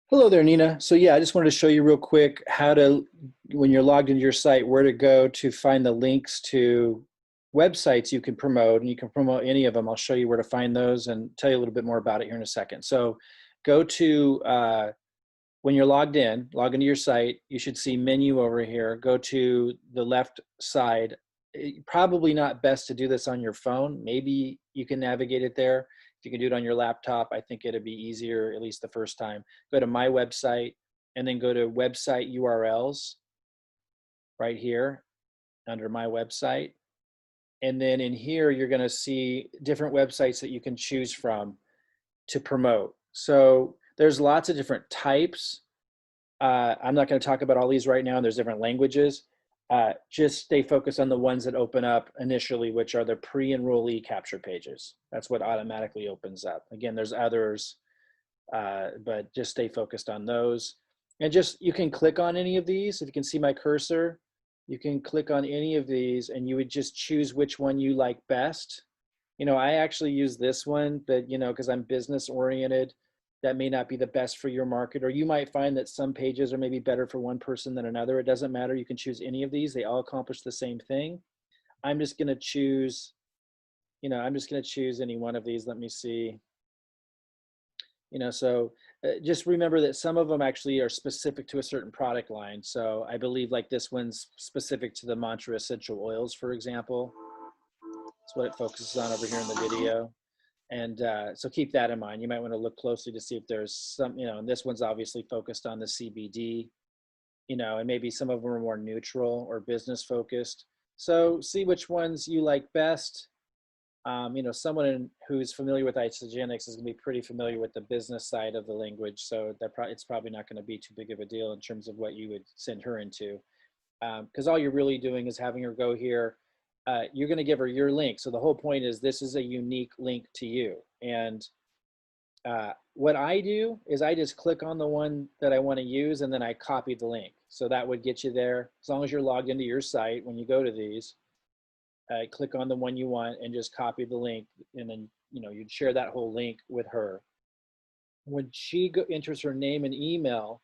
Hello there, Nina. So yeah, I just wanted to show you real quick how to, when you're logged into your site, where to go to find the links to websites you can promote, and you can promote any of them. I'll show you where to find those and tell you a little bit more about it here in a second. So go to, when you're logged in, log into your site, you should see menu over here. Go to the left side. Probably not best to do this on your phone. Maybe you can navigate it there. If you can do it on your laptop, I think it'd be easier, at least the first time. Go to my website and then go to website URLs right here under my website. And then in here, you're gonna see different websites that you can choose from to promote. So there's lots of different types. I'm not gonna talk about all these right now, and there's different languages. Just stay focused on the ones that open up initially, which are the pre-enrollee capture pages. That's what automatically opens up. Again, there's others, but just stay focused on those. And just, you can click on any of these. If you can see my cursor, you can click on any of these and you would just choose which one you like best. I actually use this one, but because I'm business oriented, that may not be the best for your market, or you might find that some pages are maybe better for one person than another. It doesn't matter. You can choose any of these. They all accomplish the same thing. I'm just going to choose, any one of these. Let me see. So just remember that some of them actually are specific to a certain product line. So I believe like this one's specific to the Mantra essential oils, for example. That's what it focuses on over here in the video. And so keep that in mind. You might want to look closely to see if there's some, and this one's obviously focused on the CBD, and maybe some of them are more neutral or business focused. So see which ones you like best. Someone who's familiar with isogenics is going to be pretty familiar with the business side of the language. So it's probably not going to be too big of a deal in terms of what you would send her into. Because all you're really doing is having her go here. You're going to give her your link. So the whole point is this is a unique link to you. And what I do is I just click on the one that I want to use and then I copy the link. So that would get you there. As long as you're logged into your site when you go to these, click on the one you want and just copy the link. And then, you'd share that whole link with her. When she enters her name and email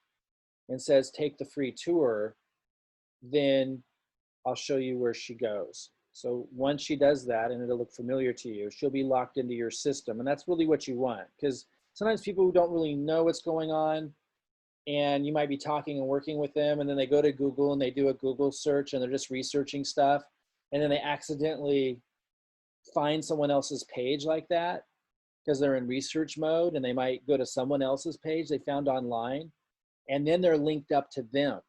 and says, take the free tour, then I'll show you where she goes. So once she does that, and it'll look familiar to you, she'll be locked into your system. And that's really what you want, because sometimes people who don't really know what's going on, and you might be talking and working with them, and then they go to Google and they do a Google search and they're just researching stuff. And then they accidentally find someone else's page like that because they're in research mode, and they might go to someone else's page they found online, and then they're linked up to them.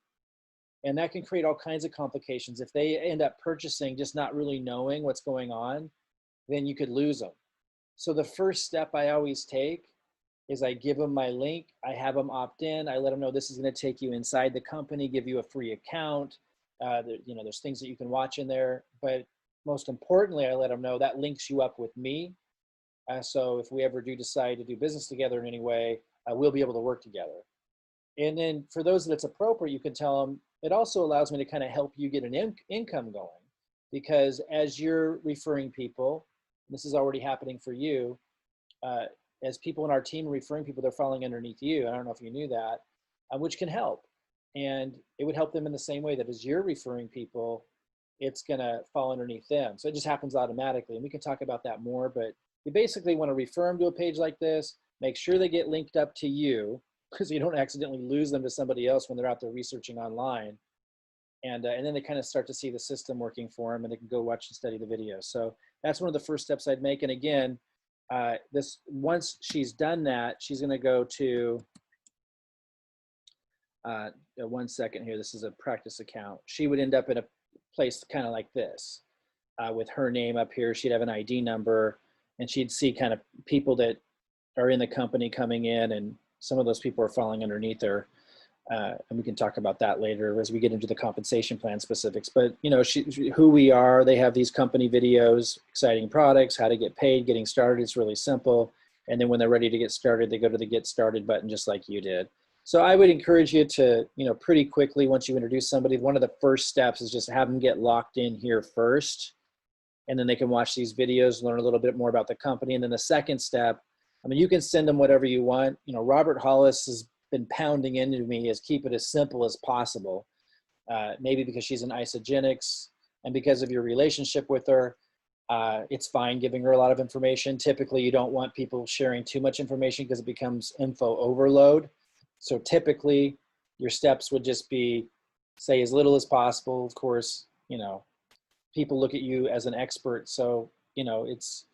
And that can create all kinds of complications. If they end up purchasing just not really knowing what's going on, then you could lose them. So the first step I always take is I give them my link. I have them opt in. I let them know this is going to take you inside the company, give you a free account. There's things that you can watch in there. But most importantly, I let them know that links you up with me. So if we ever do decide to do business together in any way, we'll be able to work together. And then for those that it's appropriate, you can tell them, it also allows me to kind of help you get an income going, because as you're referring people, this is already happening for you, as people in our team are referring people, they're falling underneath you. I don't know if you knew that, which can help. And it would help them in the same way that as you're referring people, it's gonna fall underneath them. So it just happens automatically. And we can talk about that more, but you basically wanna refer them to a page like this, make sure they get linked up to you, because you don't accidentally lose them to somebody else when they're out there researching online. And then they kind of start to see the system working for them, and they can go watch and study the videos. So that's one of the first steps I'd make. And again, once she's done that, she's going to go to, one second here, this is a practice account. She would end up in a place kind of like this, with her name up here. She'd have an ID number, and she'd see kind of people that are in the company coming in, and some of those people are falling underneath her. And we can talk about that later as we get into the compensation plan specifics. But who we are, they have these company videos, exciting products, how to get paid, getting started. It's really simple. And then when they're ready to get started, they go to the get started button just like you did. So I would encourage you to, pretty quickly, once you introduce somebody, one of the first steps is just have them get locked in here first. And then they can watch these videos, learn a little bit more about the company. And then the second step, you can send them whatever you want. Robert Hollis has been pounding into me is keep it as simple as possible. Maybe because she's an Isagenix and because of your relationship with her, it's fine giving her a lot of information. Typically, you don't want people sharing too much information because it becomes info overload. So typically, your steps would just be say as little as possible. Of course, you know, people look at you as an expert, so you know it's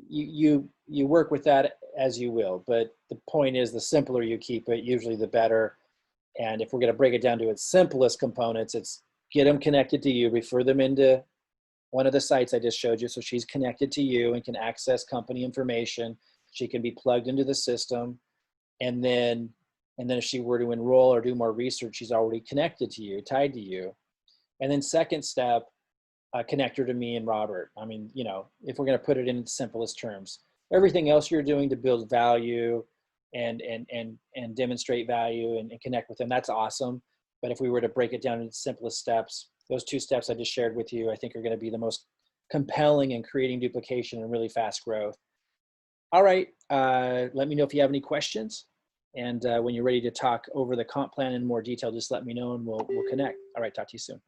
you work with that as you will. But the point is, the simpler you keep it, usually the better. And if we're going to break it down to its simplest components, it's get them connected to you, refer them into one of the sites I just showed you. So she's connected to you and can access company information. She can be plugged into the system. And then if she were to enroll or do more research, she's already connected to you, tied to you. And then second step, connect her to me and Robert. I mean, you know, if we're going to put it in the simplest terms, everything else you're doing to build value and demonstrate value and connect with them, that's awesome. But if we were to break it down into the simplest steps, those 2 steps I just shared with you, I think are going to be the most compelling in creating duplication and really fast growth. All right, let me know if you have any questions. And when you're ready to talk over the comp plan in more detail, just let me know and we'll connect. All right, talk to you soon.